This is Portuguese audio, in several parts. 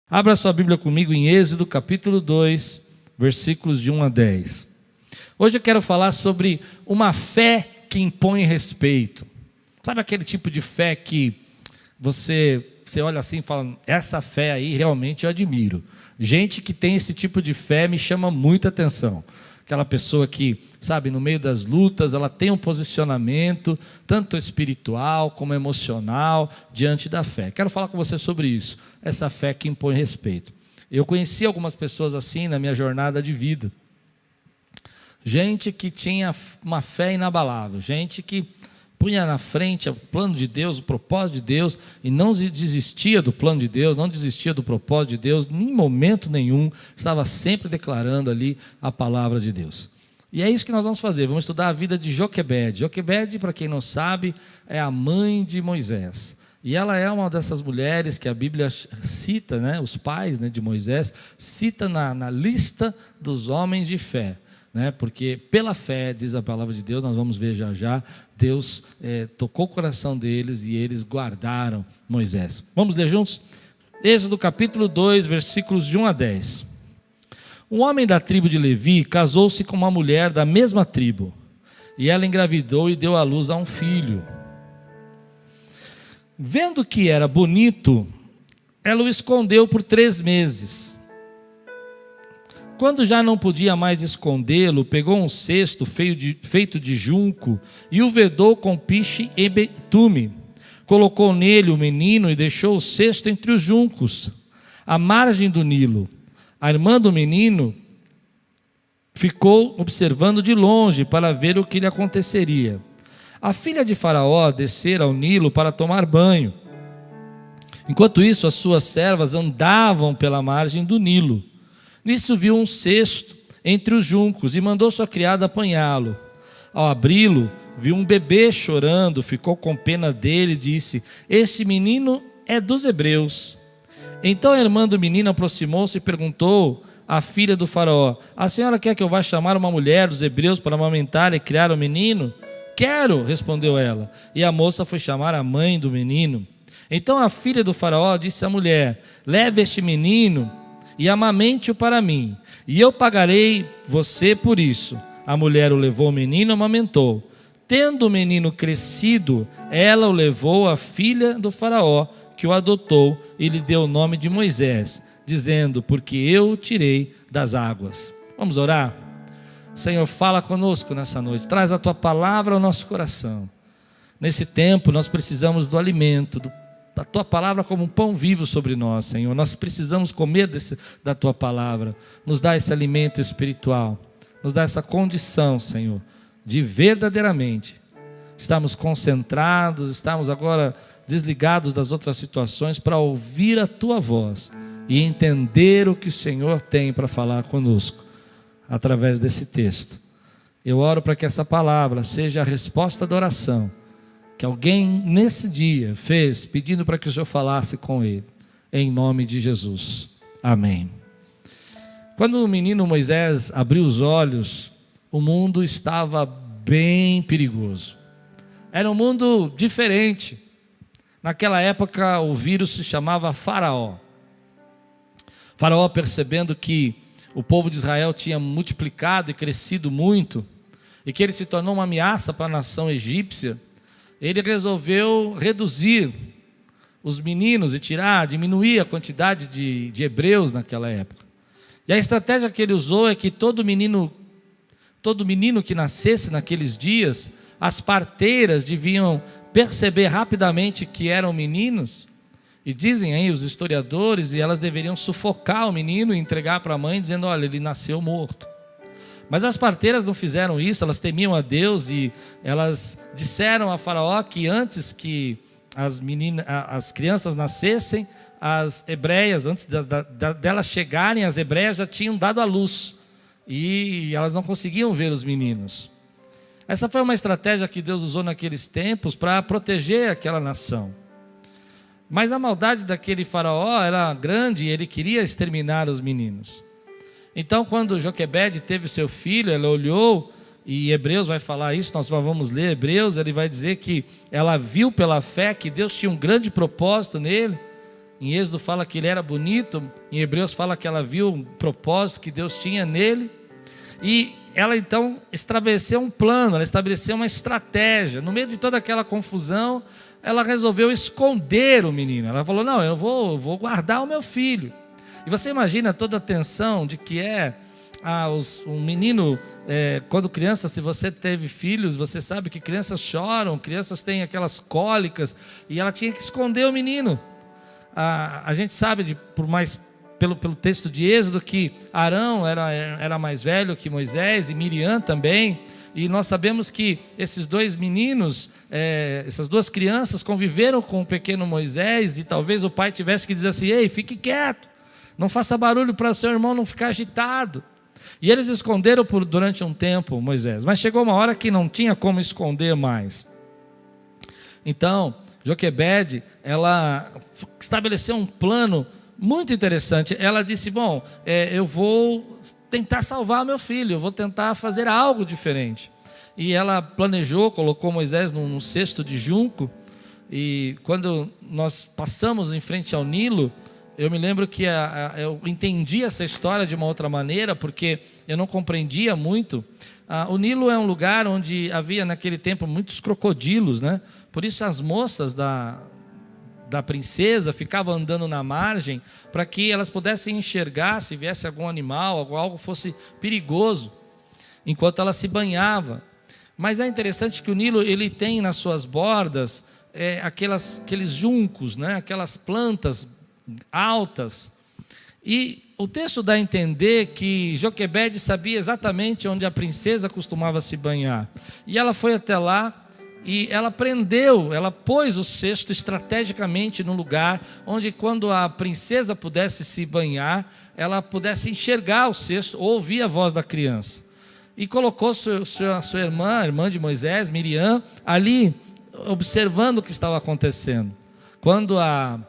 Abra sua Bíblia comigo em Êxodo capítulo 2, versículos de 1 a 10. Hoje eu quero falar sobre uma fé que impõe respeito. Sabe aquele tipo de fé que você olha assim e fala, essa fé aí realmente eu admiro. Gente que tem esse tipo de fé me chama muita atenção. Aquela pessoa que, sabe, no meio das lutas, ela tem um posicionamento, tanto espiritual como emocional, diante da fé. Quero falar com você sobre isso, essa fé que impõe respeito. Eu conheci algumas pessoas assim na minha jornada de vida. Gente que tinha uma fé inabalável, gente que punha na frente o plano de Deus, o propósito de Deus, e não desistia do plano de Deus, não desistia do propósito de Deus, em momento nenhum, estava sempre declarando ali a palavra de Deus. E é isso que nós vamos fazer, vamos estudar a vida de Joquebede. Joquebede, para quem não sabe, é a mãe de Moisés. E ela é uma dessas mulheres que a Bíblia cita, né, os pais, né, de Moisés, cita na lista dos homens de fé. Porque pela fé, diz a palavra de Deus, nós vamos ver já, Deus tocou o coração deles e eles guardaram Moisés. Vamos ler juntos? Êxodo capítulo 2, versículos de 1 a 10. Um homem da tribo de Levi casou-se com uma mulher da mesma tribo, e ela engravidou e deu à luz a um filho. Vendo que era bonito, ela o escondeu por 3 meses. Quando já não podia mais escondê-lo, pegou um cesto feito de junco e o vedou com piche e betume. Colocou nele o menino e deixou o cesto entre os juncos, à margem do Nilo. A irmã do menino ficou observando de longe para ver o que lhe aconteceria. A filha de Faraó descera ao Nilo para tomar banho. Enquanto isso, as suas servas andavam pela margem do Nilo. Nisso viu um cesto entre os juncos e mandou sua criada apanhá-lo. Ao abri-lo, viu um bebê chorando, ficou com pena dele e disse: "Este menino é dos hebreus." Então a irmã do menino aproximou-se e perguntou à filha do faraó: "A senhora quer que eu vá chamar uma mulher dos hebreus para amamentar e criar o menino?" "Quero", respondeu ela. E a moça foi chamar a mãe do menino. Então a filha do faraó disse à mulher: "Leve este menino e amamente-o para mim, e eu pagarei você por isso." A mulher o levou o menino e amamentou. Tendo o menino crescido, ela o levou à filha do faraó, que o adotou e lhe deu o nome de Moisés, dizendo: "Porque eu o tirei das águas." Vamos orar? Senhor, fala conosco nessa noite, traz a tua palavra ao nosso coração. Nesse tempo nós precisamos do alimento, da tua palavra como um pão vivo sobre nós, Senhor. Nós precisamos comer da tua palavra. Nos dá esse alimento espiritual, nos dá essa condição, Senhor, de verdadeiramente estarmos concentrados, estarmos agora desligados das outras situações para ouvir a tua voz e entender o que o Senhor tem para falar conosco através desse texto. Eu oro para que essa palavra seja a resposta da oração que alguém nesse dia fez, pedindo para que o Senhor falasse com ele, em nome de Jesus, amém. Quando o menino Moisés abriu os olhos, o mundo estava bem perigoso, era um mundo diferente. Naquela época o vírus se chamava Faraó. Faraó, percebendo que o povo de Israel tinha multiplicado e crescido muito, e que ele se tornou uma ameaça para a nação egípcia, ele resolveu reduzir os meninos e diminuir a quantidade de hebreus naquela época. E a estratégia que ele usou é que todo menino que nascesse naqueles dias, as parteiras deviam perceber rapidamente que eram meninos, e dizem aí os historiadores, e elas deveriam sufocar o menino e entregar para a mãe, dizendo: "Olha, ele nasceu morto." Mas as parteiras não fizeram isso, elas temiam a Deus e elas disseram a Faraó que antes que as crianças nascessem, as hebreias, antes delas chegarem, as hebreias já tinham dado à luz e elas não conseguiam ver os meninos. Essa foi uma estratégia que Deus usou naqueles tempos para proteger aquela nação. Mas a maldade daquele Faraó era grande e ele queria exterminar os meninos. Então, quando Joquebede teve seu filho, ela olhou, e Hebreus vai falar isso, nós vamos ler Hebreus, ele vai dizer que ela viu pela fé que Deus tinha um grande propósito nele, Em Êxodo fala que ele era bonito, em Hebreus fala que ela viu um propósito que Deus tinha nele. E ela então estabeleceu um plano, ela estabeleceu uma estratégia. No meio de toda aquela confusão, ela resolveu esconder o menino. Ela falou, não, eu vou guardar o meu filho. E você imagina toda a tensão de que um menino, quando criança, se você teve filhos, você sabe que crianças choram, crianças têm aquelas cólicas, e ela tinha que esconder o menino. A gente sabe, pelo texto de Êxodo, que Arão era mais velho que Moisés, e Miriam também, e nós sabemos que esses dois meninos, essas duas crianças conviveram com o pequeno Moisés, e talvez o pai tivesse que dizer assim, ei, fique quieto, não faça barulho para o seu irmão não ficar agitado. E eles esconderam durante um tempo Moisés, mas chegou uma hora que não tinha como esconder mais. Então, Joquebede, ela estabeleceu um plano muito interessante. Ela disse, bom, eu vou tentar salvar meu filho, eu vou tentar fazer algo diferente. E ela planejou, colocou Moisés num cesto de junco, e quando nós passamos em frente ao Nilo, eu me lembro que eu entendi essa história de uma outra maneira, porque eu não compreendia muito. O Nilo é um lugar onde havia naquele tempo muitos crocodilos, né? Por isso as moças da princesa ficavam andando na margem, para que elas pudessem enxergar se viesse algum animal, algo fosse perigoso, enquanto ela se banhava. Mas é interessante que o Nilo, ele tem nas suas bordas aqueles juncos, né? Aquelas plantas altas. E o texto dá a entender que Joquebede sabia exatamente onde a princesa costumava se banhar. E ela foi até lá, e ela pôs o cesto estrategicamente no lugar onde, quando a princesa pudesse se banhar, ela pudesse enxergar o cesto ou ouvir a voz da criança. E colocou sua irmã de Moisés, Miriam, ali observando o que estava acontecendo. Quando a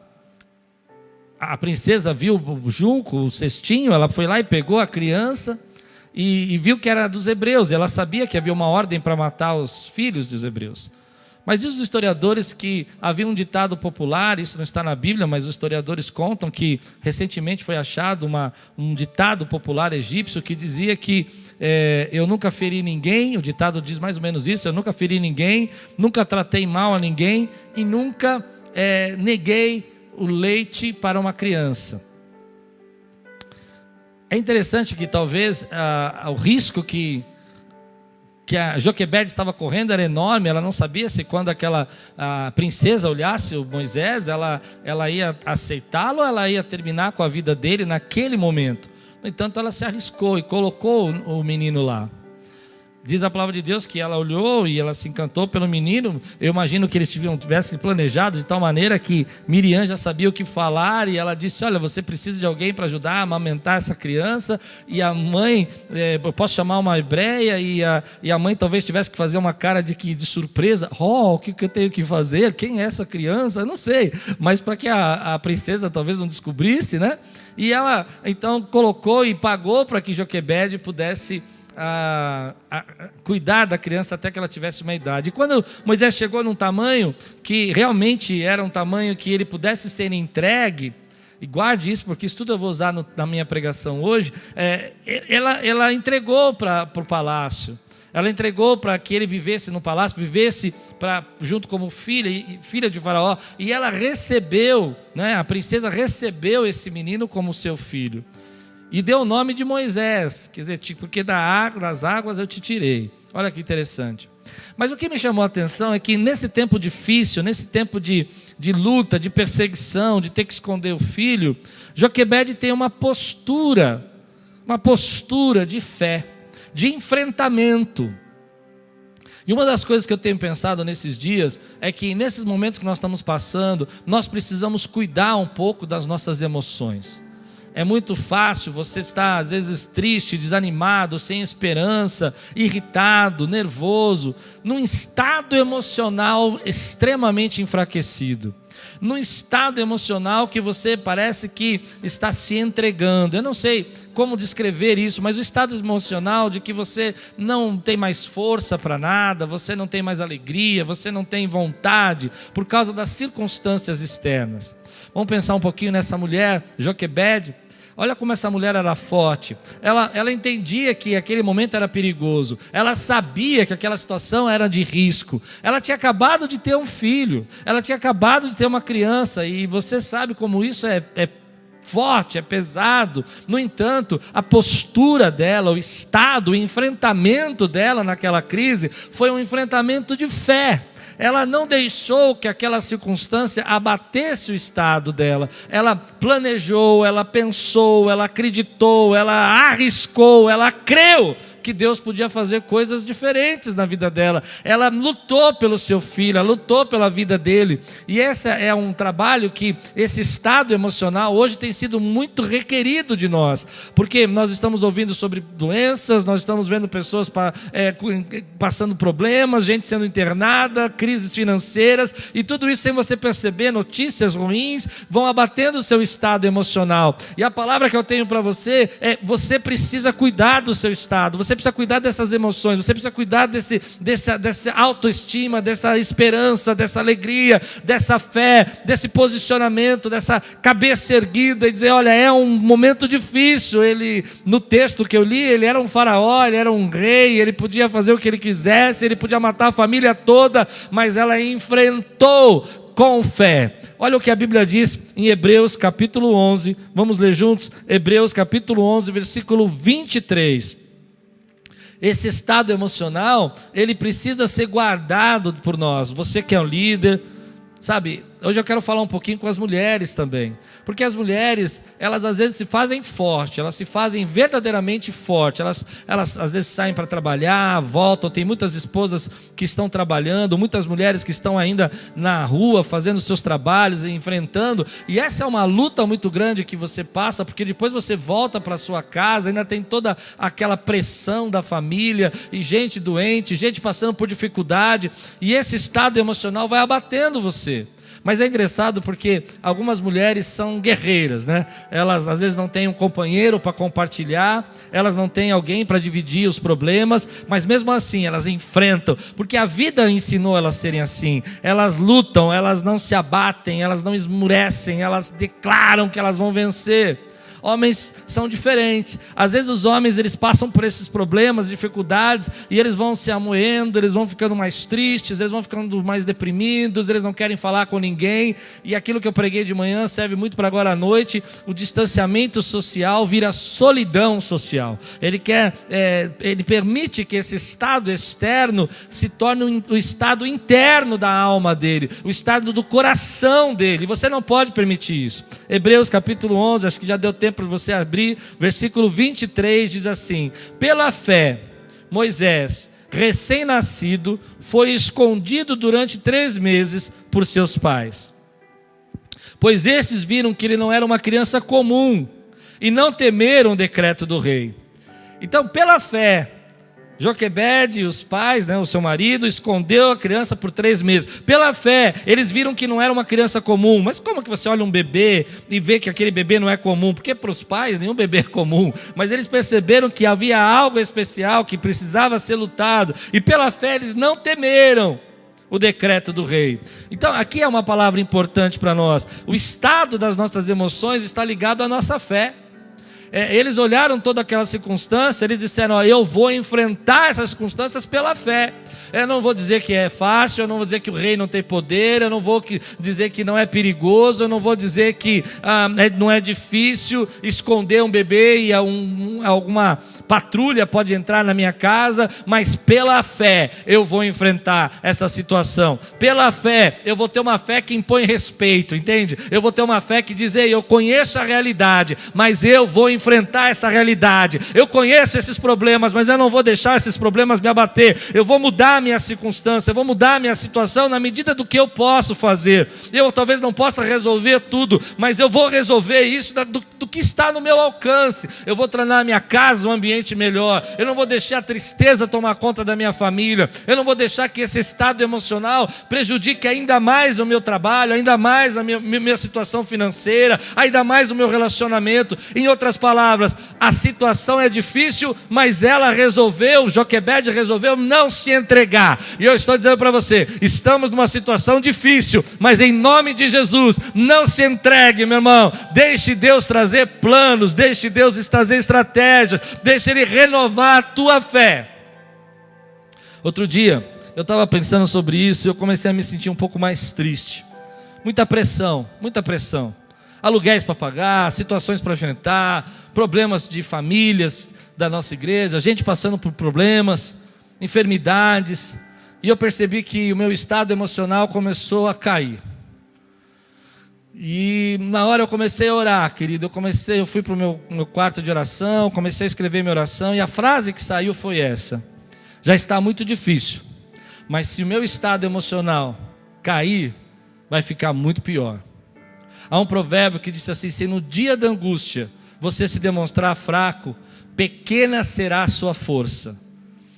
princesa viu o junco, o cestinho, ela foi lá e pegou a criança e viu que era dos hebreus. Ela sabia que havia uma ordem para matar os filhos dos hebreus. Mas diz os historiadores que havia um ditado popular, isso não está na Bíblia, mas os historiadores contam que recentemente foi achado um ditado popular egípcio que dizia que eu nunca feri ninguém, o ditado diz mais ou menos isso, eu nunca feri ninguém, nunca tratei mal a ninguém e nunca neguei o leite para uma criança. É interessante que talvez o risco que a Joquebede estava correndo era enorme. Ela não sabia se quando a princesa olhasse o Moisés, ela ia aceitá-lo ou ela ia terminar com a vida dele naquele momento. No entanto, ela se arriscou e colocou o menino lá. Diz a palavra de Deus que ela olhou e ela se encantou pelo menino. Eu imagino que eles tivessem planejado de tal maneira que Miriam já sabia o que falar, e ela disse, olha, você precisa de alguém para ajudar a amamentar essa criança, e a mãe, eu posso chamar uma hebreia, e a mãe talvez tivesse que fazer uma cara de surpresa, o que eu tenho que fazer? Quem é essa criança? Eu não sei, mas para que a princesa talvez não descobrisse, né? E ela então colocou e pagou para que Joquebede pudesse cuidar da criança até que ela tivesse uma idade. E quando Moisés chegou num tamanho que realmente era um tamanho que ele pudesse ser entregue, e guarde isso porque isso tudo eu vou usar na minha pregação hoje, ela entregou para o palácio, ela entregou para que ele vivesse no palácio, vivesse junto como filha de Faraó, e ela recebeu, né, a princesa recebeu esse menino como seu filho. E deu o nome de Moisés, quer dizer, porque das águas eu te tirei. Olha que interessante. Mas o que me chamou a atenção é que nesse tempo difícil, nesse tempo de luta, de perseguição, de ter que esconder o filho, Joquebede tem uma postura de fé, de enfrentamento. E uma das coisas que eu tenho pensado nesses dias é que nesses momentos que nós estamos passando, nós precisamos cuidar um pouco das nossas emoções. É muito fácil você estar às vezes triste, desanimado, sem esperança, irritado, nervoso, num estado emocional extremamente enfraquecido, num estado emocional que você parece que está se entregando. Eu não sei como descrever isso, mas o estado emocional de que você não tem mais força para nada, você não tem mais alegria, você não tem vontade por causa das circunstâncias externas. Vamos pensar um pouquinho nessa mulher, Joquebede. Olha como essa mulher era forte. Ela entendia que aquele momento era perigoso. Ela sabia que aquela situação era de risco. Ela tinha acabado de ter um filho. Ela tinha acabado de ter uma criança. E você sabe como isso é forte, é pesado. No entanto, a postura dela, o estado, o enfrentamento dela naquela crise foi um enfrentamento de fé. Ela não deixou que aquela circunstância abatesse o estado dela. Ela planejou, ela pensou, ela acreditou, ela arriscou, ela creu que Deus podia fazer coisas diferentes na vida dela. Ela lutou pelo seu filho, ela lutou pela vida dele. E esse é um trabalho que esse estado emocional hoje tem sido muito requerido de nós, porque nós estamos ouvindo sobre doenças, nós estamos vendo pessoas passando problemas, gente sendo internada, crises financeiras, e tudo isso sem você perceber, notícias ruins vão abatendo o seu estado emocional. E a palavra que eu tenho para você é: você precisa cuidar do seu estado, você precisa cuidar dessas emoções, você precisa cuidar dessa autoestima, dessa esperança, dessa alegria, dessa fé, desse posicionamento, dessa cabeça erguida e dizer: olha, é um momento difícil. Ele, no texto que eu li, ele era um faraó, ele era um rei, ele podia fazer o que ele quisesse, ele podia matar a família toda, mas ela enfrentou com fé. Olha o que a Bíblia diz em Hebreus capítulo 11, vamos ler juntos, Hebreus capítulo 11, versículo 23. Esse estado emocional, ele precisa ser guardado por nós. Você que é um líder, sabe, hoje eu quero falar um pouquinho com as mulheres também, porque as mulheres, elas às vezes se fazem fortes, elas se fazem verdadeiramente fortes, elas às vezes saem para trabalhar, voltam, tem muitas esposas que estão trabalhando, muitas mulheres que estão ainda na rua, fazendo seus trabalhos, enfrentando, e essa é uma luta muito grande que você passa, porque depois você volta para sua casa, ainda tem toda aquela pressão da família, e gente doente, gente passando por dificuldade, e esse estado emocional vai abatendo você. Mas é engraçado porque algumas mulheres são guerreiras, né? Elas às vezes não têm um companheiro para compartilhar, elas não têm alguém para dividir os problemas, mas mesmo assim elas enfrentam, porque a vida ensinou elas a serem assim. Elas lutam, elas não se abatem, elas não esmurecem, elas declaram que elas vão vencer. Homens são diferentes. Às vezes os homens, eles passam por esses problemas, dificuldades, e eles vão se amoendo, eles vão ficando mais tristes, eles vão ficando mais deprimidos, eles não querem falar com ninguém. E aquilo que eu preguei de manhã serve muito para agora à noite. O distanciamento social vira solidão social. Ele permite que esse estado externo se torne o estado interno da alma dele, o estado do coração dele. Você não pode permitir isso. Hebreus capítulo 11, acho que já deu tempo para você abrir, versículo 23 diz assim: pela fé, Moisés, recém-nascido, foi escondido durante 3 meses por seus pais, pois estes viram que ele não era uma criança comum e não temeram o decreto do rei. Então, pela fé, Joquebede e os pais, o seu marido, escondeu a criança por 3 meses. Pela fé, eles viram que não era uma criança comum. Mas como que você olha um bebê e vê que aquele bebê não é comum? Porque para os pais nenhum bebê é comum. Mas eles perceberam que havia algo especial que precisava ser lutado. E pela fé eles não temeram o decreto do rei. Então aqui é uma palavra importante para nós. O estado das nossas emoções está ligado à nossa fé. Eles olharam toda aquela circunstância, eles disseram: eu vou enfrentar essas circunstâncias pela fé. Eu não vou dizer que é fácil, eu não vou dizer que o rei não tem poder, eu não vou dizer que não é perigoso, eu não vou dizer que não é difícil esconder um bebê e alguma patrulha pode entrar na minha casa, mas pela fé eu vou enfrentar essa situação. Pela fé eu vou ter uma fé que impõe respeito, entende? Eu vou ter uma fé que diz: eu conheço a realidade, mas eu vou enfrentar essa realidade. Eu conheço esses problemas, mas eu não vou deixar esses problemas me abater. Eu vou mudar a minha circunstância, eu vou mudar a minha situação na medida do que eu posso fazer. Eu talvez não possa resolver tudo, mas eu vou resolver isso do que está no meu alcance. Eu vou tornar a minha casa um ambiente melhor. Eu não vou deixar a tristeza tomar conta da minha família. Eu não vou deixar que esse estado emocional prejudique ainda mais o meu trabalho, ainda mais a minha situação financeira, ainda mais o meu relacionamento. Em outras palavras, palavras, a situação é difícil, mas ela resolveu, Joquebede resolveu não se entregar. E eu estou dizendo para você, estamos numa situação difícil, mas em nome de Jesus, não se entregue, meu irmão. Deixe Deus trazer planos, deixe Deus trazer estratégias, deixe Ele renovar a tua fé. Outro dia, eu estava pensando sobre isso e eu comecei a me sentir um pouco mais triste. Muita pressão, aluguéis para pagar, situações para enfrentar, problemas de famílias da nossa igreja, gente passando por problemas, enfermidades, e eu percebi que o meu estado emocional começou a cair. E na hora eu comecei a orar, querido, eu fui para o meu quarto de oração, comecei a escrever minha oração, e a frase que saiu foi essa: já está muito difícil, mas se o meu estado emocional cair, vai ficar muito pior. Há um provérbio que diz assim: se no dia da angústia você se demonstrar fraco, pequena será a sua força.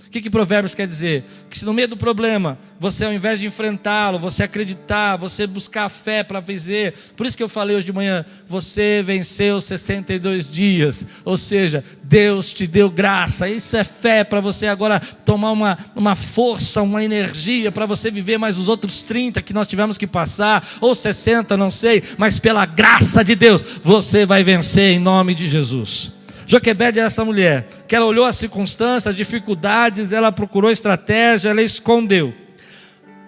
O que Provérbios quer dizer? Que se no meio do problema, você ao invés de enfrentá-lo, você acreditar, você buscar a fé para vencer. Por isso que eu falei hoje de manhã, você venceu 62 dias. Ou seja, Deus te deu graça. Isso é fé para você agora tomar uma força, uma energia para você viver mais os outros 30 que nós tivemos que passar, ou 60, não sei. Mas pela graça de Deus, você vai vencer em nome de Jesus. Joquebede é essa mulher, que ela olhou as circunstâncias, as dificuldades, ela procurou estratégia, ela escondeu.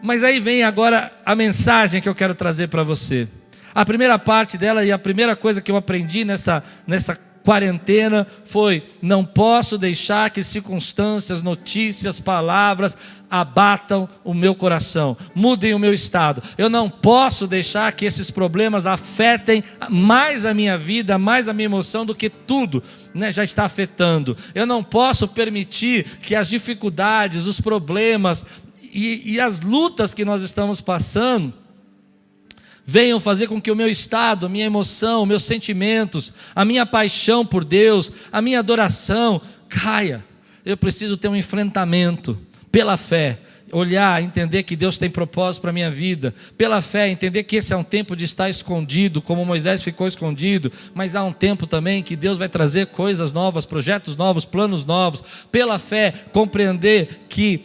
Mas aí vem agora a mensagem que eu quero trazer para você. A primeira parte dela e a primeira coisa que eu aprendi nessa quarentena foi: não posso deixar que circunstâncias, notícias, palavras abatam o meu coração, mudem o meu estado. Eu não posso deixar que esses problemas afetem mais a minha vida, mais a minha emoção do que tudo, já está afetando. Eu não posso permitir que as dificuldades, os problemas e as lutas que nós estamos passando venham fazer com que o meu estado, a minha emoção, meus sentimentos, a minha paixão por Deus, a minha adoração caia. Eu preciso ter um enfrentamento pela fé, olhar, entender que Deus tem propósito para a minha vida, pela fé, entender que esse é um tempo de estar escondido, como Moisés ficou escondido, mas há um tempo também que Deus vai trazer coisas novas, projetos novos, planos novos. Pela fé, compreender que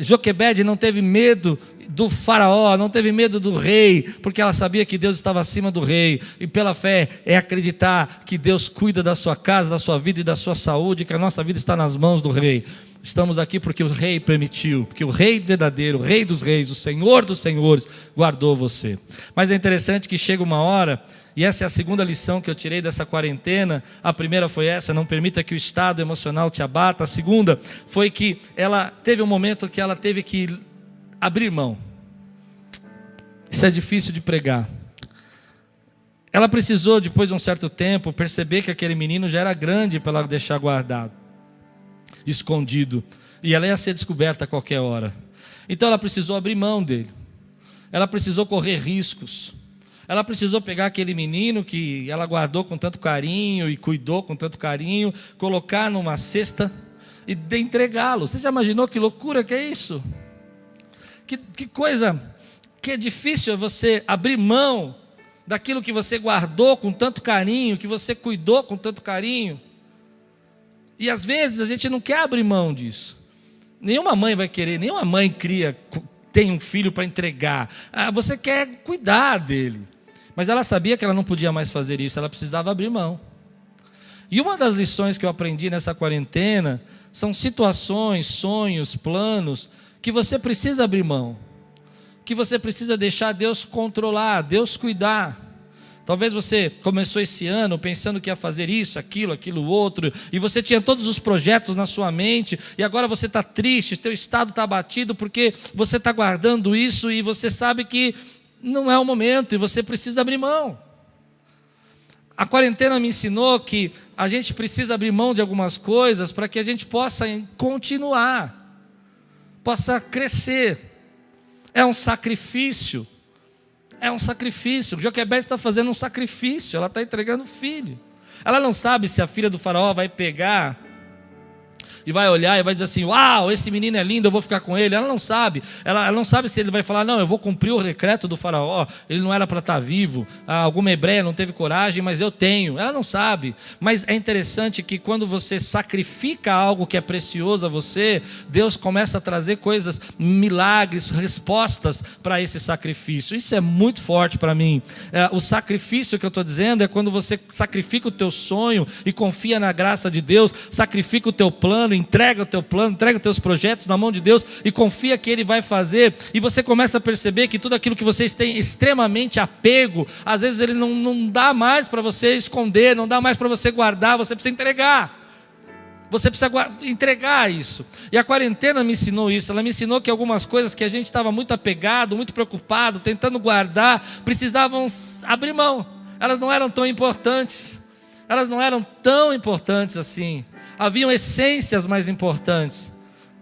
Joquebede não teve medo do faraó, não teve medo do rei, porque ela sabia que Deus estava acima do rei. E pela fé é acreditar que Deus cuida da sua casa, da sua vida e da sua saúde, que a nossa vida está nas mãos do rei. Estamos aqui porque o rei permitiu, porque o rei verdadeiro, o rei dos reis, o senhor dos senhores guardou você. Mas é interessante que chega uma hora, e essa é a segunda lição que eu tirei dessa quarentena. A primeira foi essa: não permita que o estado emocional te abata. A segunda foi que ela teve um momento que ela teve que abrir mão. Isso é difícil de pregar. Ela precisou, depois de um certo tempo, perceber que aquele menino já era grande para ela deixar guardado, escondido, e ela ia ser descoberta a qualquer hora. Então ela precisou abrir mão dele. Ela precisou correr riscos. Ela precisou pegar aquele menino que ela guardou com tanto carinho e cuidou com tanto carinho, colocar numa cesta e entregá-lo. Você já imaginou que loucura que é isso? Que coisa que é difícil é você abrir mão daquilo que você guardou com tanto carinho, que você cuidou com tanto carinho. E às vezes a gente não quer abrir mão disso. Nenhuma mãe vai querer, nenhuma mãe tem um filho para entregar. Você quer cuidar dele. Mas ela sabia que ela não podia mais fazer isso, ela precisava abrir mão. E uma das lições que eu aprendi nessa quarentena são situações, sonhos, planos que você precisa abrir mão, que você precisa deixar Deus controlar, Deus cuidar. Talvez você começou esse ano pensando que ia fazer isso, aquilo outro, e você tinha todos os projetos na sua mente, e agora você está triste, teu estado está abatido, porque você está guardando isso, e você sabe que não é o momento, e você precisa abrir mão. A quarentena me ensinou que a gente precisa abrir mão de algumas coisas, para que a gente possa continuar, possa crescer. É um sacrifício. Joquebede está fazendo um sacrifício, ela está entregando o filho. Ela não sabe se a filha do faraó vai pegar e vai olhar e vai dizer assim: uau, esse menino é lindo, eu vou ficar com ele. Ela não sabe, ela não sabe se ele vai falar: não, eu vou cumprir o decreto do faraó, ele não era para estar vivo, alguma hebreia não teve coragem, mas eu tenho. Ela não sabe, mas é interessante que quando você sacrifica algo que é precioso a você, Deus começa a trazer coisas, milagres, respostas para esse sacrifício. Isso é muito forte para mim. O sacrifício que eu estou dizendo é quando você sacrifica o teu sonho e confia na graça de Deus, sacrifica o teu plano, entrega o teu plano, entrega os teus projetos na mão de Deus e confia que Ele vai fazer, e você começa a perceber que tudo aquilo que vocês têm extremamente apego, às vezes Ele não dá mais para você esconder, não dá mais para você guardar, você precisa entregar. Você precisa entregar isso. E a quarentena me ensinou isso. Ela me ensinou que algumas coisas que a gente estava muito apegado, muito preocupado, tentando guardar, precisavam abrir mão. Elas não eram tão importantes. Elas não eram tão importantes assim. Haviam essências mais importantes.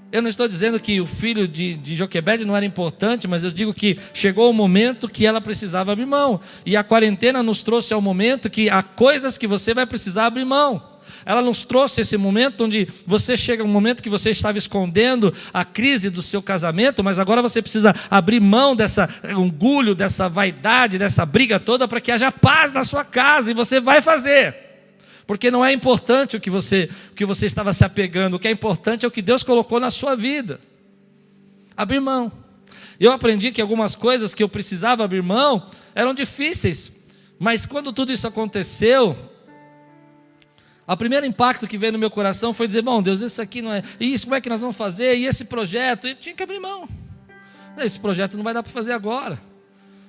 Eu não estou dizendo que o filho de Joquebede não era importante, mas eu digo que chegou o momento que ela precisava abrir mão. E a quarentena nos trouxe ao momento que há coisas que você vai precisar abrir mão. Ela nos trouxe esse momento onde você chega um momento que você estava escondendo a crise do seu casamento, mas agora você precisa abrir mão dessa orgulho, dessa vaidade, dessa briga toda, para que haja paz na sua casa, e você vai fazer. Porque não é importante o que você estava se apegando, o que é importante é o que Deus colocou na sua vida. Abrir mão. Eu aprendi que algumas coisas que eu precisava abrir mão eram difíceis, mas quando tudo isso aconteceu, o primeiro impacto que veio no meu coração foi dizer: bom, Deus, isso aqui não é isso, como é que nós vamos fazer? E esse projeto, eu tinha que abrir mão. Esse projeto não vai dar para fazer agora,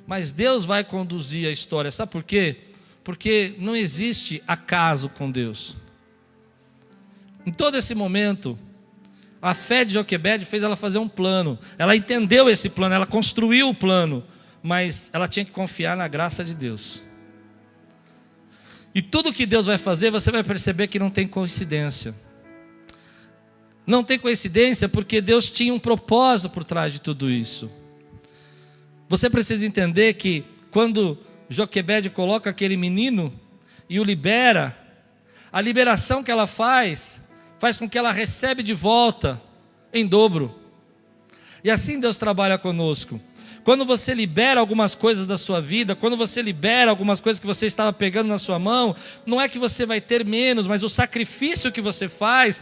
mas Deus vai conduzir a história. Sabe por quê? Porque não existe acaso com Deus. Em todo esse momento, a fé de Joquebede fez ela fazer um plano. Ela entendeu esse plano, ela construiu o plano, mas ela tinha que confiar na graça de Deus. E tudo que Deus vai fazer, você vai perceber que não tem coincidência. Não tem coincidência porque Deus tinha um propósito por trás de tudo isso. Você precisa entender que quando Joquebede coloca aquele menino e o libera, a liberação que ela faz com que ela recebe de volta em dobro. E assim Deus trabalha conosco. Quando você libera algumas coisas da sua vida, quando você libera algumas coisas que você estava pegando na sua mão, não é que você vai ter menos, mas o sacrifício que você faz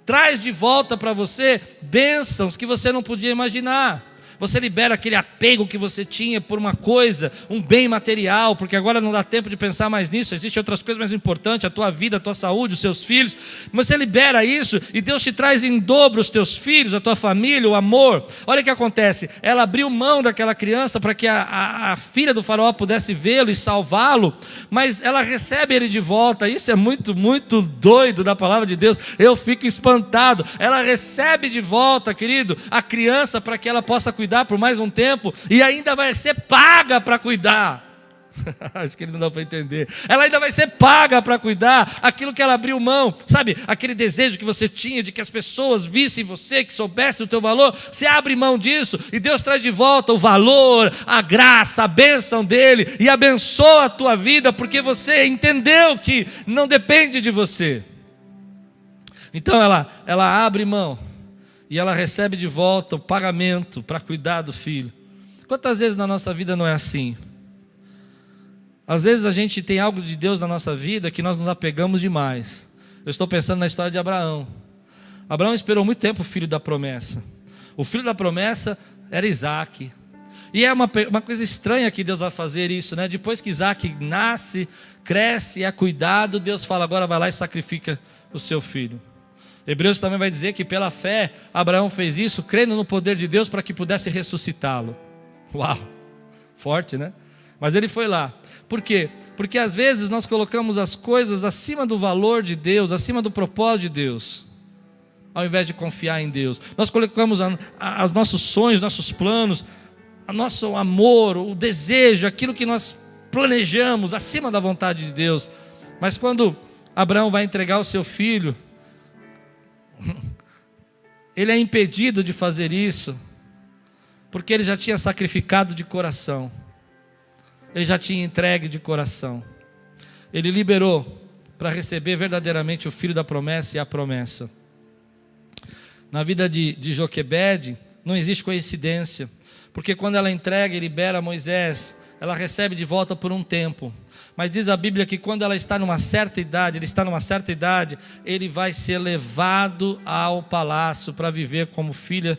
traz de volta para você bênçãos que você não podia imaginar. Você libera aquele apego que você tinha por uma coisa, um bem material, porque agora não dá tempo de pensar mais nisso, existem outras coisas mais importantes, a tua vida, a tua saúde, os seus filhos. Você libera isso e Deus te traz em dobro os teus filhos, a tua família, o amor. Olha o que acontece, ela abriu mão daquela criança para que a filha do faraó pudesse vê-lo e salvá-lo, mas ela recebe ele de volta. Isso é muito, muito doido da palavra de Deus, eu fico espantado. Ela recebe de volta, querido, a criança para que ela possa cuidar por mais um tempo, e ainda vai ser paga para cuidar. Acho que ele não dá para entender. Ela ainda vai ser paga para cuidar aquilo que ela abriu mão. Sabe, aquele desejo que você tinha de que as pessoas vissem você, que soubessem o teu valor, você abre mão disso e Deus traz de volta o valor, a graça, a bênção dele, e abençoa a tua vida, porque você entendeu que não depende de você. Então ela abre mão e ela recebe de volta o pagamento para cuidar do filho. Quantas vezes na nossa vida não é assim? Às vezes a gente tem algo de Deus na nossa vida que nós nos apegamos demais. Eu estou pensando na história de Abraão. Abraão esperou muito tempo o filho da promessa. O filho da promessa era Isaac. E é uma coisa estranha que Deus vai fazer isso, né? Depois que Isaac nasce, cresce, é cuidado, Deus fala: agora vai lá e sacrifica o seu filho. Hebreus também vai dizer que pela fé Abraão fez isso, crendo no poder de Deus para que pudesse ressuscitá-lo. Uau, forte, né? Mas ele foi lá. Por quê? Porque às vezes nós colocamos as coisas acima do valor de Deus, acima do propósito de Deus, ao invés de confiar em Deus. Nós colocamos os nossos sonhos, nossos planos, o nosso amor, o desejo, aquilo que nós planejamos acima da vontade de Deus. Mas quando Abraão vai entregar o seu filho, ele é impedido de fazer isso, porque ele já tinha sacrificado de coração, ele já tinha entregue de coração, ele liberou para receber verdadeiramente o filho da promessa e a promessa. Na vida de Joquebede, não existe coincidência, porque quando ela entrega e libera Moisés, ela recebe de volta por um tempo. Mas diz a Bíblia que quando ela está numa certa idade, ele vai ser levado ao palácio para viver como filha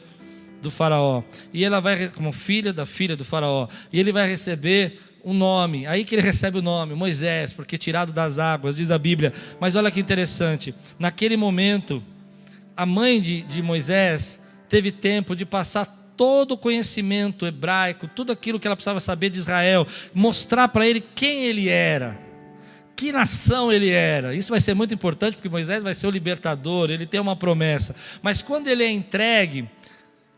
do faraó. E ela vai como filha do faraó. E ele vai receber um nome. Aí que ele recebe o nome, Moisés, porque tirado das águas, diz a Bíblia. Mas olha que interessante, naquele momento, a mãe de Moisés teve tempo de passar todo o conhecimento hebraico, tudo aquilo que ela precisava saber de Israel, mostrar para ele quem ele era, que nação ele era. Isso vai ser muito importante, porque Moisés vai ser o libertador, ele tem uma promessa. Mas quando ele é entregue,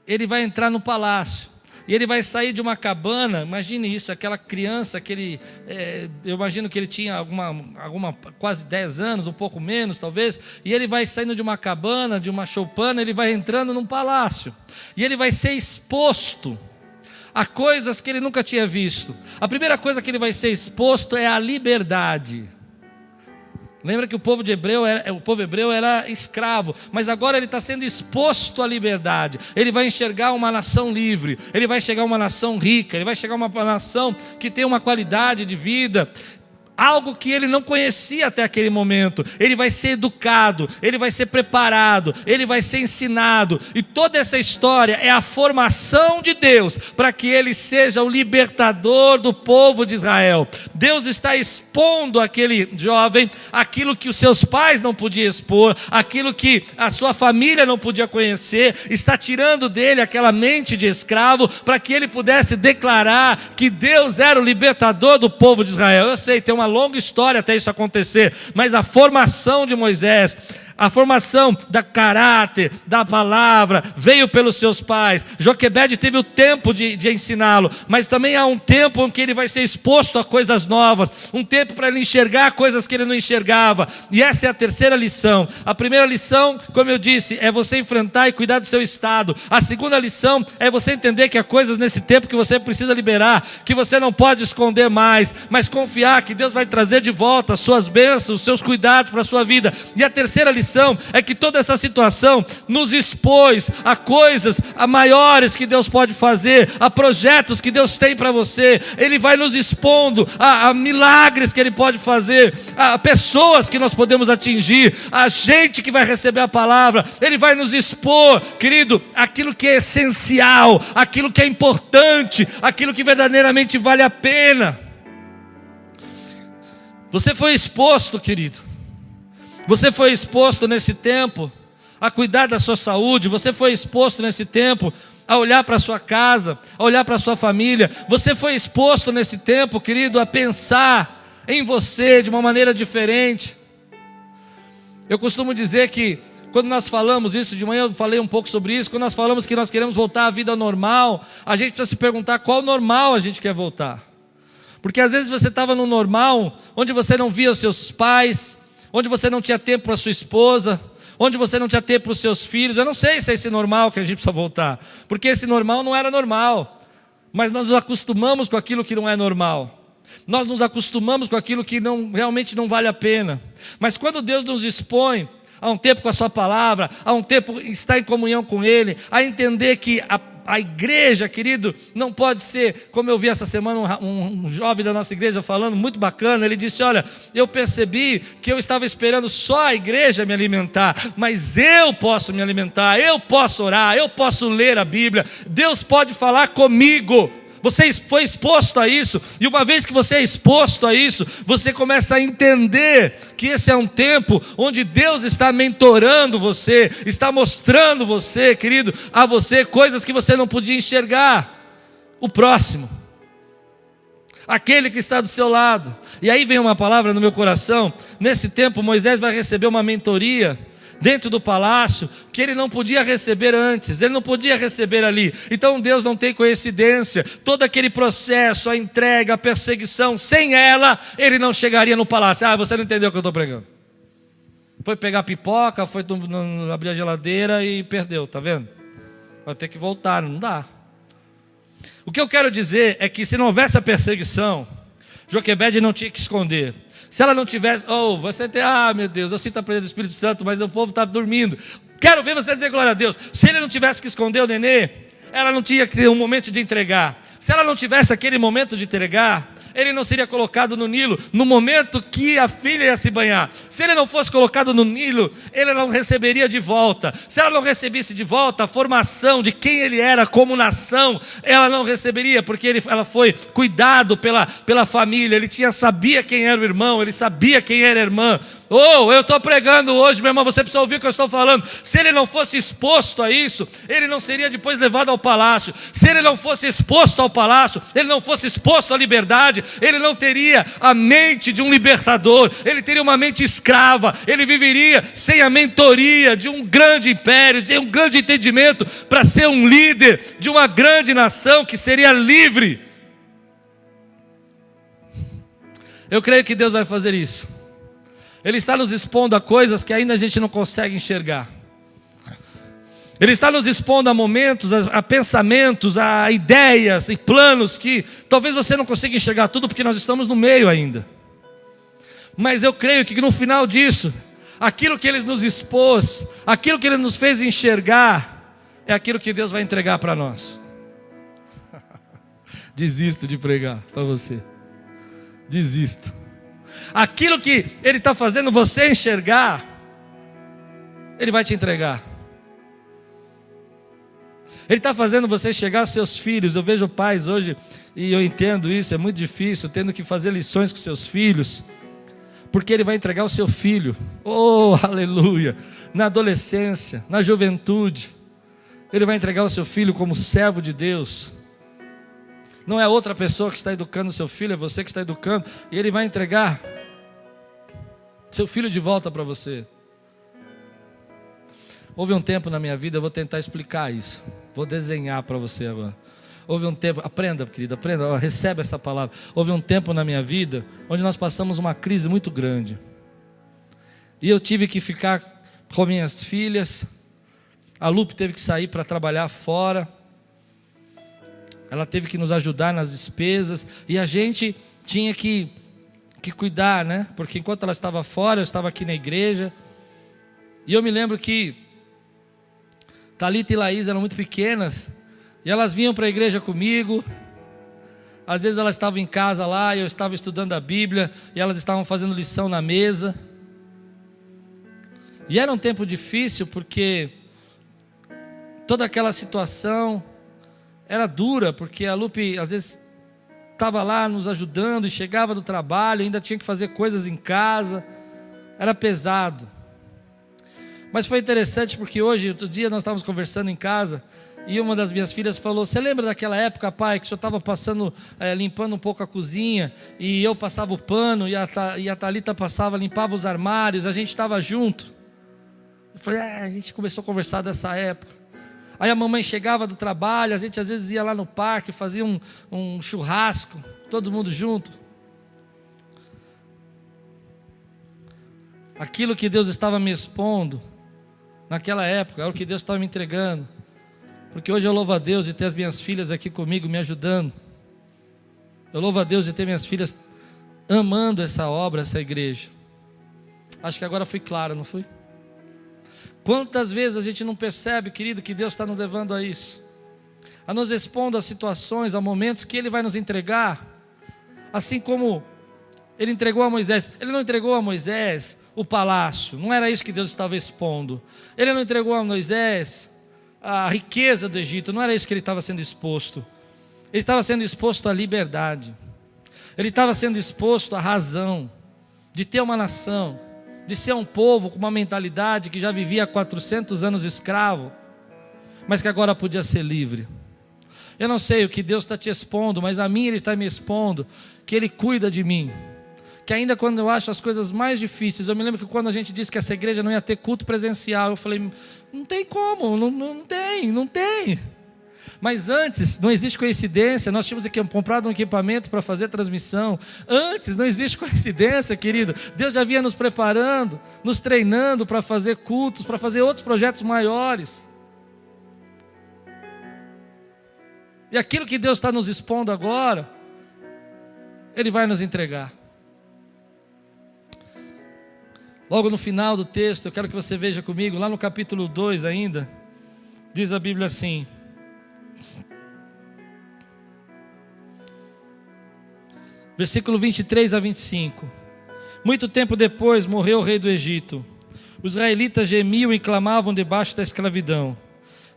ele vai entrar no palácio, e ele vai sair de uma cabana. Imagine isso, aquela criança, eu imagino que ele tinha alguma quase 10 anos, um pouco menos talvez, e ele vai saindo de uma cabana, de uma choupana, ele vai entrando num palácio, e ele vai ser exposto a coisas que ele nunca tinha visto. A primeira coisa que ele vai ser exposto é a liberdade. Lembra que o povo hebreu era escravo, mas agora ele está sendo exposto à liberdade. Ele vai enxergar uma nação livre, ele vai chegar a uma nação rica, ele vai chegar a uma nação que tem uma qualidade de vida, algo que ele não conhecia até aquele momento. Ele vai ser educado, ele vai ser preparado, ele vai ser ensinado, e toda essa história é a formação de Deus, para que ele seja o libertador do povo de Israel. Deus está expondo àquele jovem aquilo que os seus pais não podiam expor, aquilo que a sua família não podia conhecer, está tirando dele aquela mente de escravo, para que ele pudesse declarar que Deus era o libertador do povo de Israel. Eu sei, tem uma longa história até isso acontecer, mas a formação de Moisés, a formação da caráter, da palavra, veio pelos seus pais. Joquebede teve o tempo de ensiná-lo, mas também há um tempo em que ele vai ser exposto a coisas novas, um tempo para ele enxergar coisas que ele não enxergava. E essa é a terceira lição. A primeira lição, como eu disse, é você enfrentar e cuidar do seu estado. A segunda lição é você entender que há coisas nesse tempo que você precisa liberar, que você não pode esconder mais, mas confiar que Deus vai trazer de volta as suas bênçãos, os seus cuidados para a sua vida. E a terceira lição é que toda essa situação nos expôs a coisas maiores que Deus pode fazer, a projetos que Deus tem para você. Ele vai nos expondo a milagres que Ele pode fazer, a pessoas que nós podemos atingir, a gente que vai receber a palavra. Ele vai nos expor, querido, aquilo que é essencial, aquilo que é importante, aquilo que verdadeiramente vale a pena. Você foi exposto, querido. Você foi exposto nesse tempo a cuidar da sua saúde. Você foi exposto nesse tempo a olhar para a sua casa, a olhar para a sua família. Você foi exposto nesse tempo, querido, a pensar em você de uma maneira diferente. Eu costumo dizer que quando nós falamos isso, de manhã eu falei um pouco sobre isso, quando nós falamos que nós queremos voltar à vida normal, a gente precisa se perguntar qual normal a gente quer voltar. Porque às vezes você estava no normal, onde você não via os seus pais, onde você não tinha tempo para a sua esposa, onde você não tinha tempo para os seus filhos. Eu não sei se é esse normal que a gente precisa voltar, porque esse normal não era normal, mas nós nos acostumamos com aquilo que não é normal, nós nos acostumamos com aquilo que realmente não vale a pena. Mas quando Deus nos expõe a um tempo com a sua palavra, a um tempo estar em comunhão com Ele, a entender que a igreja, querido, não pode ser, como eu vi essa semana um jovem da nossa igreja falando, muito bacana. Ele disse: olha, eu percebi que eu estava esperando só a igreja me alimentar, mas eu posso me alimentar, eu posso orar, eu posso ler a Bíblia, Deus pode falar comigo. Você foi exposto a isso, e uma vez que você é exposto a isso, você começa a entender que esse é um tempo onde Deus está mentorando você, está mostrando você, querido, a você coisas que você não podia enxergar. O próximo, aquele que está do seu lado. E aí vem uma palavra no meu coração. Nesse tempo Moisés vai receber uma mentoria dentro do palácio, que ele não podia receber antes, ele não podia receber ali. Então Deus não tem coincidência. Todo aquele processo, a entrega, a perseguição, sem ela, ele não chegaria no palácio. Você não entendeu o que eu estou pregando. Foi pegar pipoca, foi abrir a geladeira e perdeu, tá vendo? Vai ter que voltar, não dá. O que eu quero dizer é que se não houvesse a perseguição, Joquebede não tinha que esconder. Se ela não tivesse, meu Deus, eu sinto a presença do Espírito Santo, mas o povo está dormindo. Quero ver você dizer glória a Deus. Se ele não tivesse que esconder o nenê, ela não tinha que ter um momento de entregar. Se ela não tivesse aquele momento de entregar, ele não seria colocado no Nilo no momento que a filha ia se banhar. Se ele não fosse colocado no Nilo, ele não receberia de volta. Se ela não recebesse de volta a formação de quem ele era como nação, ela não receberia, porque ela foi cuidado pela família. Ele sabia quem era o irmão, ele sabia quem era a irmã. Oh, eu estou pregando hoje, meu irmão, você precisa ouvir o que eu estou falando. Se ele não fosse exposto a isso, ele não seria depois levado ao palácio. Se ele não fosse exposto ao palácio, ele não fosse exposto à liberdade, ele não teria a mente de um libertador, ele teria uma mente escrava, ele viveria sem a mentoria de um grande império, de um grande entendimento para ser um líder de uma grande nação que seria livre. Eu creio que Deus vai fazer isso. Ele está nos expondo a coisas que ainda a gente não consegue enxergar. Ele está nos expondo a momentos, a pensamentos, a ideias e planos que talvez você não consiga enxergar tudo, porque nós estamos no meio ainda. Mas eu creio que no final disso, aquilo que Ele nos expôs, aquilo que Ele nos fez enxergar, é aquilo que Deus vai entregar para nós. Desisto de pregar para você. Desisto. Aquilo que Ele está fazendo você enxergar, Ele vai te entregar. Ele está fazendo você chegar aos seus filhos. Eu vejo pais hoje, e eu entendo isso, é muito difícil, tendo que fazer lições com seus filhos, porque Ele vai entregar o seu filho, oh, aleluia, na adolescência, na juventude. Ele vai entregar o seu filho como servo de Deus. Não é outra pessoa que está educando o seu filho, é você que está educando. E Ele vai entregar seu filho de volta para você. Houve um tempo na minha vida, eu vou tentar explicar isso. Vou desenhar para você agora. Houve um tempo, aprenda, querido, aprenda, recebe essa palavra. Houve um tempo na minha vida onde nós passamos uma crise muito grande. E eu tive que ficar com minhas filhas. A Lupe teve que sair para trabalhar fora. Ela teve que nos ajudar nas despesas. E a gente tinha que cuidar, né? Porque enquanto ela estava fora, eu estava aqui na igreja. E eu me lembro que Thalita e Laís eram muito pequenas. E elas vinham para a igreja comigo. Às vezes elas estavam em casa lá, e eu estava estudando a Bíblia, e elas estavam fazendo lição na mesa. E era um tempo difícil, porque toda aquela situação era dura, porque a Lupe às vezes estava lá nos ajudando, e chegava do trabalho, ainda tinha que fazer coisas em casa, era pesado. Mas foi interessante, porque hoje, outro dia nós estávamos conversando em casa, e uma das minhas filhas falou: você lembra daquela época, pai, que o senhor estava passando, limpando um pouco a cozinha, e eu passava o pano, e a Thalita passava, limpava os armários, a gente estava junto. Eu falei: a gente começou a conversar dessa época. Aí a mamãe chegava do trabalho, a gente às vezes ia lá no parque, fazia um churrasco, todo mundo junto. Aquilo que Deus estava me expondo naquela época, era o que Deus estava me entregando. Porque hoje eu louvo a Deus de ter as minhas filhas aqui comigo, me ajudando. Eu louvo a Deus de ter minhas filhas amando essa obra, essa igreja. Acho que agora fui claro, não fui? Quantas vezes a gente não percebe, querido, que Deus está nos levando a isso, a nos expondo a situações, a momentos que Ele vai nos entregar, assim como Ele entregou a Moisés. Ele não entregou a Moisés o palácio, não era isso que Deus estava expondo. Ele não entregou a Moisés a riqueza do Egito, não era isso que ele estava sendo exposto. Ele estava sendo exposto à liberdade, ele estava sendo exposto à razão de ter uma nação, de ser um povo com uma mentalidade que já vivia há 400 anos escravo, mas que agora podia ser livre. Eu não sei o que Deus está te expondo, mas a mim Ele está me expondo que Ele cuida de mim, que ainda quando eu acho as coisas mais difíceis, eu me lembro que quando a gente disse que essa igreja não ia ter culto presencial, eu falei: não tem como, não tem. Mas antes, não existe coincidência, nós tínhamos comprado um equipamento para fazer transmissão. Antes, não existe coincidência, querido. Deus já vinha nos preparando, nos treinando para fazer cultos, para fazer outros projetos maiores. E aquilo que Deus está nos expondo agora, Ele vai nos entregar. Logo no final do texto, eu quero que você veja comigo, lá no capítulo 2 ainda, diz a Bíblia assim: versículo 23 a 25. Muito tempo depois morreu o rei do Egito. Os israelitas gemiam e clamavam debaixo da escravidão,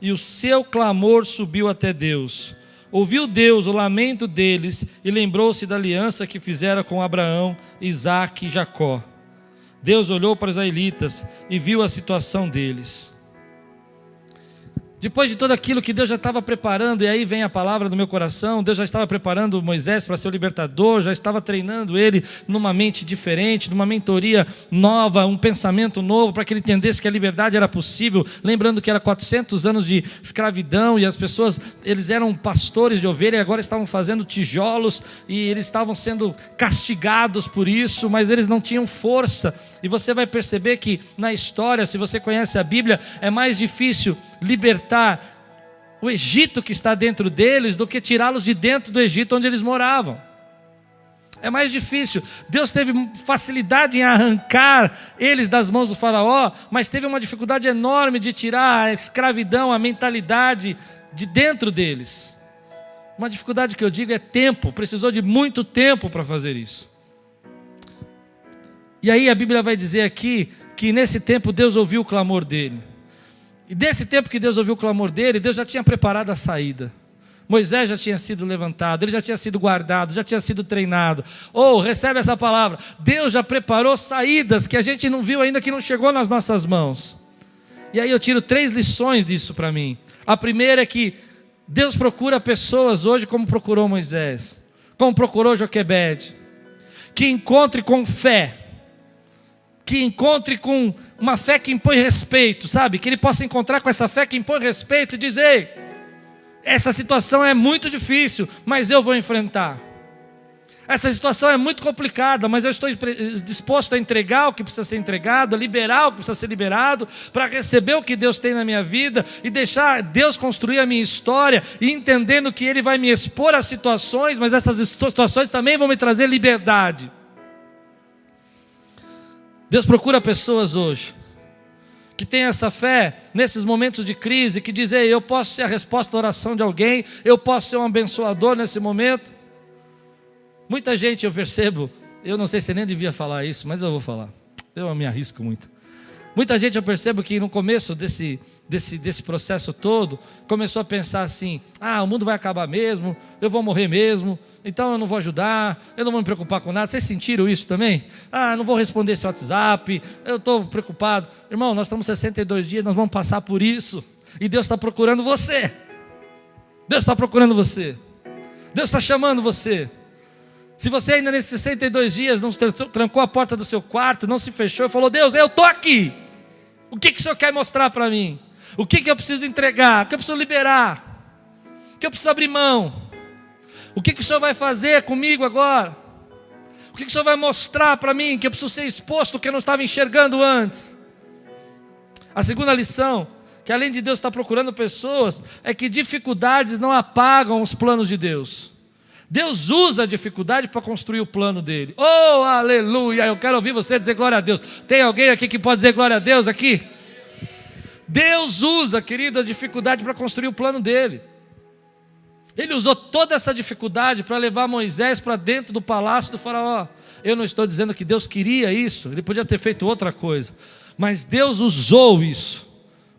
e o seu clamor subiu até Deus. Ouviu Deus o lamento deles e lembrou-se da aliança que fizera com Abraão, Isaque e Jacó. Deus olhou para os israelitas e viu a situação deles. Depois de tudo aquilo que Deus já estava preparando, e aí vem a palavra do meu coração, Deus já estava preparando Moisés para ser o libertador, já estava treinando ele numa mente diferente, numa mentoria nova, um pensamento novo, para que ele entendesse que a liberdade era possível, lembrando que era 400 anos de escravidão, e as pessoas, eles eram pastores de ovelha, e agora estavam fazendo tijolos, e eles estavam sendo castigados por isso, mas eles não tinham força. E você vai perceber que na história, se você conhece a Bíblia, é mais difícil libertar o Egito que está dentro deles do que tirá-los de dentro do Egito onde eles moravam. É mais difícil. Deus teve facilidade em arrancar eles das mãos do faraó, mas teve uma dificuldade enorme de tirar a escravidão, a mentalidade de dentro deles. Uma dificuldade que eu digo é tempo, precisou de muito tempo para fazer isso. E aí a Bíblia vai dizer aqui que nesse tempo Deus ouviu o clamor dele. E nesse tempo que Deus ouviu o clamor dele, Deus já tinha preparado a saída. Moisés já tinha sido levantado, ele já tinha sido guardado, já tinha sido treinado. Recebe essa palavra. Deus já preparou saídas que a gente não viu ainda, que não chegou nas nossas mãos. E aí eu tiro 3 lições disso para mim. A primeira é que Deus procura pessoas hoje como procurou Moisés, como procurou Joquebede, que encontre com fé, que encontre com uma fé que impõe respeito, sabe? Que ele possa encontrar com essa fé que impõe respeito e dizer: ei, essa situação é muito difícil, mas eu vou enfrentar. Essa situação é muito complicada, mas eu estou disposto a entregar o que precisa ser entregado, a liberar o que precisa ser liberado, para receber o que Deus tem na minha vida e deixar Deus construir a minha história, e entendendo que Ele vai me expor a situações, mas essas situações também vão me trazer liberdade. Deus procura pessoas hoje que têm essa fé nesses momentos de crise, que dizem: eu posso ser a resposta à oração de alguém, eu posso ser um abençoador nesse momento. Muita gente, eu percebo, eu não sei se nem devia falar isso, mas eu vou falar, eu me arrisco muito. Muita gente, eu percebo que no começo desse processo todo, começou a pensar assim: o mundo vai acabar mesmo, eu vou morrer mesmo, então eu não vou ajudar, eu não vou me preocupar com nada. Vocês sentiram isso também? Não vou responder esse WhatsApp, eu estou preocupado. Irmão, nós estamos 62 dias, nós vamos passar por isso, e Deus está procurando você. Deus está procurando você, Deus está chamando você. Se você ainda nesses 62 dias não trancou a porta do seu quarto, não se fechou e falou: Deus, eu estou aqui, o que o Senhor quer mostrar para mim? O que eu preciso entregar? O que eu preciso liberar? O que eu preciso abrir mão? O que o Senhor vai fazer comigo agora? O que o Senhor vai mostrar para mim que eu preciso ser exposto, que eu não estava enxergando antes? A segunda lição, que além de Deus estar procurando pessoas, é que dificuldades não apagam os planos de Deus. Deus usa a dificuldade para construir o plano dele. Oh, aleluia! Eu quero ouvir você dizer glória a Deus. Tem alguém aqui que pode dizer glória a Deus aqui? Deus usa, querido, a dificuldade para construir o plano dele. Ele usou toda essa dificuldade para levar Moisés para dentro do palácio do faraó. Eu não estou dizendo que Deus queria isso, ele podia ter feito outra coisa, mas Deus usou isso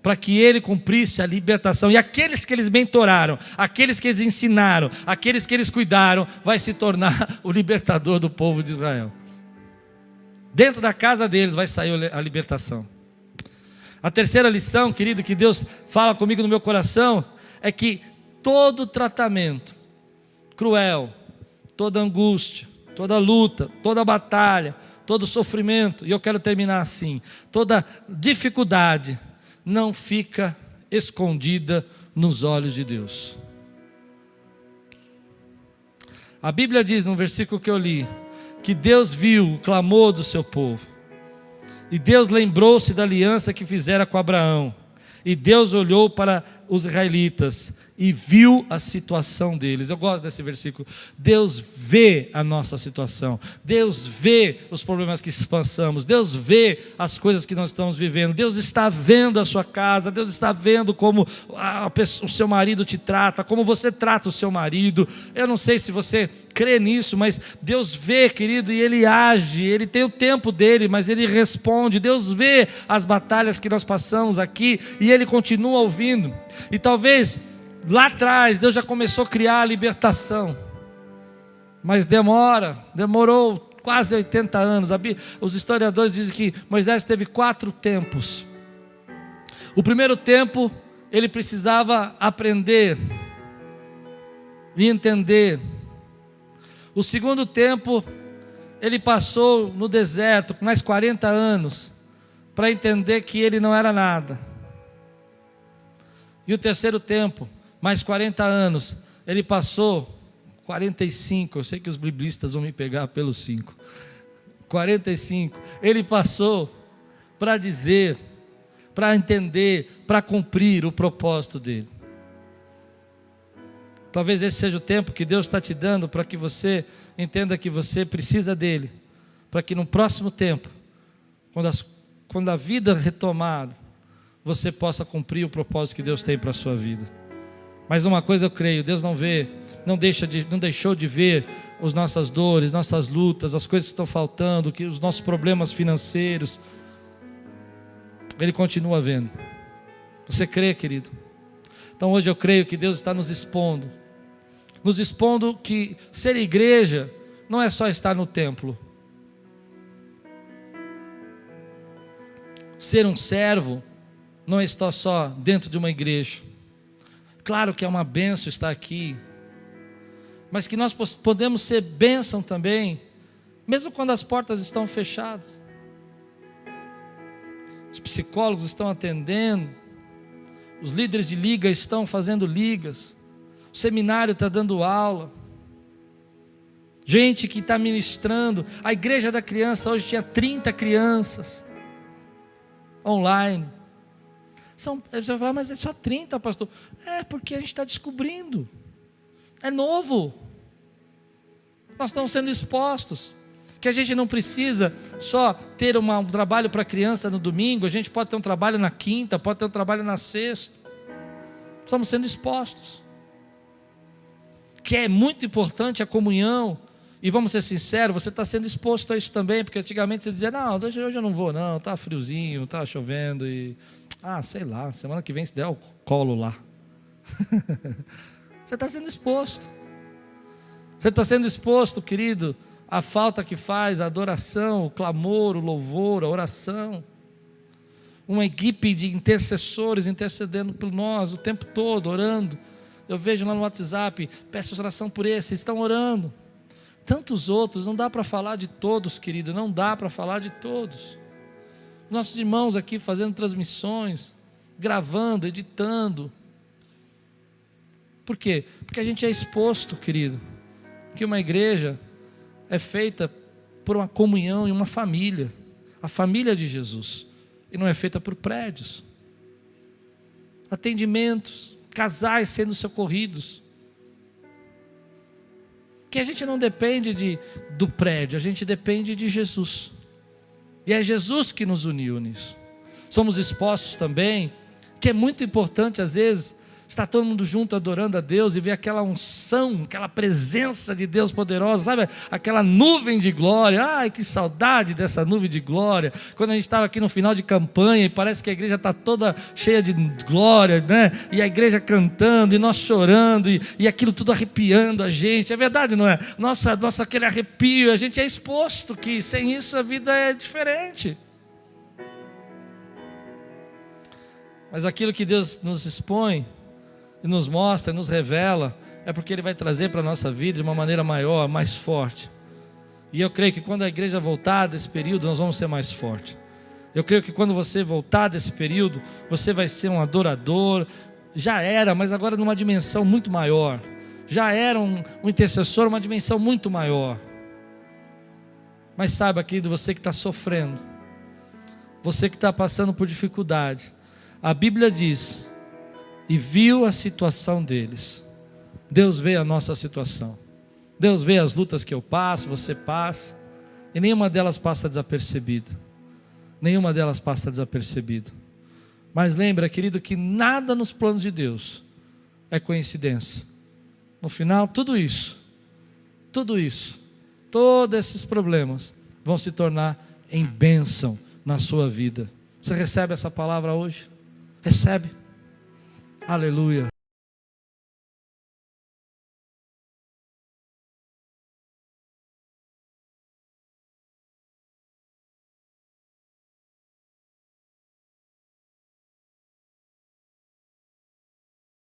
para que ele cumprisse a libertação. E aqueles que eles mentoraram, aqueles que eles ensinaram, aqueles que eles cuidaram, vai se tornar o libertador do povo de Israel. Dentro da casa deles vai sair a libertação. A terceira lição, querido, que Deus fala comigo no meu coração, é que todo tratamento cruel, toda angústia, toda luta, toda batalha, todo sofrimento, e eu quero terminar assim, toda dificuldade não fica escondida nos olhos de Deus. A Bíblia diz no versículo que eu li, que Deus viu o clamor do seu povo, e Deus lembrou-se da aliança que fizera com Abraão, e Deus olhou para os israelitas e viu a situação deles. Eu gosto desse versículo. Deus vê a nossa situação, Deus vê os problemas que passamos, Deus vê as coisas que nós estamos vivendo, Deus está vendo a sua casa, Deus está vendo como o seu marido te trata, como você trata o seu marido. Eu não sei se você crê nisso, mas Deus vê, querido, e Ele age, Ele tem o tempo dele, mas Ele responde. Deus vê as batalhas que nós passamos aqui e Ele continua ouvindo. E talvez lá atrás Deus já começou a criar a libertação, mas demorou quase 80 anos. Os historiadores dizem que Moisés teve 4 tempos. O primeiro tempo ele precisava aprender e entender. O segundo tempo ele passou no deserto com mais 40 anos para entender que ele não era nada. E o terceiro tempo, mais 40 anos, ele passou 45, eu sei que os biblistas vão me pegar pelos 5. 45, ele passou para dizer, para entender, para cumprir o propósito dele. Talvez esse seja o tempo que Deus está te dando para que você entenda que você precisa dele, para que no próximo tempo, quando a vida retomada, você possa cumprir o propósito que Deus tem para a sua vida. Mas uma coisa eu creio, Deus não deixou de ver as nossas dores, nossas lutas, as coisas que estão faltando, os nossos problemas financeiros. Ele continua vendo. Você crê, querido? Então hoje eu creio que Deus está nos expondo que ser igreja não é só estar no templo. Ser um servo não é estar só dentro de uma igreja. Claro que é uma bênção estar aqui, mas que nós podemos ser bênção também, mesmo quando as portas estão fechadas. Os psicólogos estão atendendo, os líderes de liga estão fazendo ligas, o seminário está dando aula, gente que está ministrando. A igreja da criança hoje tinha 30 crianças online. Você vai falar, mas é só 30, pastor. É porque a gente está descobrindo, é novo, nós estamos sendo expostos, que a gente não precisa só ter um trabalho para criança no domingo, a gente pode ter um trabalho na quinta, pode ter um trabalho na sexta. Estamos sendo expostos, que é muito importante a comunhão. E vamos ser sinceros, você está sendo exposto a isso também, porque antigamente você dizia, não, hoje eu não vou não, está friozinho, está chovendo e... sei lá, semana que vem se der o colo lá. Você está sendo exposto. Você está sendo exposto, querido, à falta que faz a adoração, o clamor, o louvor, a oração. Uma equipe de intercessores intercedendo por nós o tempo todo, orando. Eu vejo lá no WhatsApp, peço oração por esse, eles estão orando. Tantos outros, não dá para falar de todos, querido, não dá para falar de todos. Nossos irmãos aqui fazendo transmissões, gravando, editando. Por quê? Porque a gente é exposto, querido, que uma igreja é feita por uma comunhão e uma família, a família de Jesus, e não é feita por prédios, atendimentos, casais sendo socorridos. Que a gente não depende do prédio, a gente depende de Jesus. E é Jesus que nos uniu nisso. Somos expostos também, que é muito importante às vezes, estar todo mundo junto adorando a Deus e ver aquela unção, aquela presença de Deus poderosa, sabe? Aquela nuvem de glória. Ai, que saudade dessa nuvem de glória. Quando a gente estava aqui no final de campanha e parece que a igreja está toda cheia de glória, né? E a igreja cantando e nós chorando e aquilo tudo arrepiando a gente. É verdade, não é? Nossa, aquele arrepio, a gente é exposto que sem isso a vida é diferente. Mas aquilo que Deus nos expõe e nos mostra, nos revela, é porque Ele vai trazer para a nossa vida de uma maneira maior, mais forte. E eu creio que quando a igreja voltar desse período, nós vamos ser mais fortes. Eu creio que quando você voltar desse período, você vai ser um adorador. Já era, mas agora numa dimensão muito maior. Já era um intercessor, uma dimensão muito maior. Mas saiba, querido, você que está sofrendo, você que está passando por dificuldade, a Bíblia diz e viu a situação deles. Deus vê a nossa situação. Deus vê as lutas que eu passo, você passa, e nenhuma delas passa desapercebida. Nenhuma delas passa desapercebida. Mas lembra, querido, que nada nos planos de Deus é coincidência. No final, tudo isso, todos esses problemas vão se tornar em bênção na sua vida. Você recebe essa palavra hoje? Recebe. Aleluia.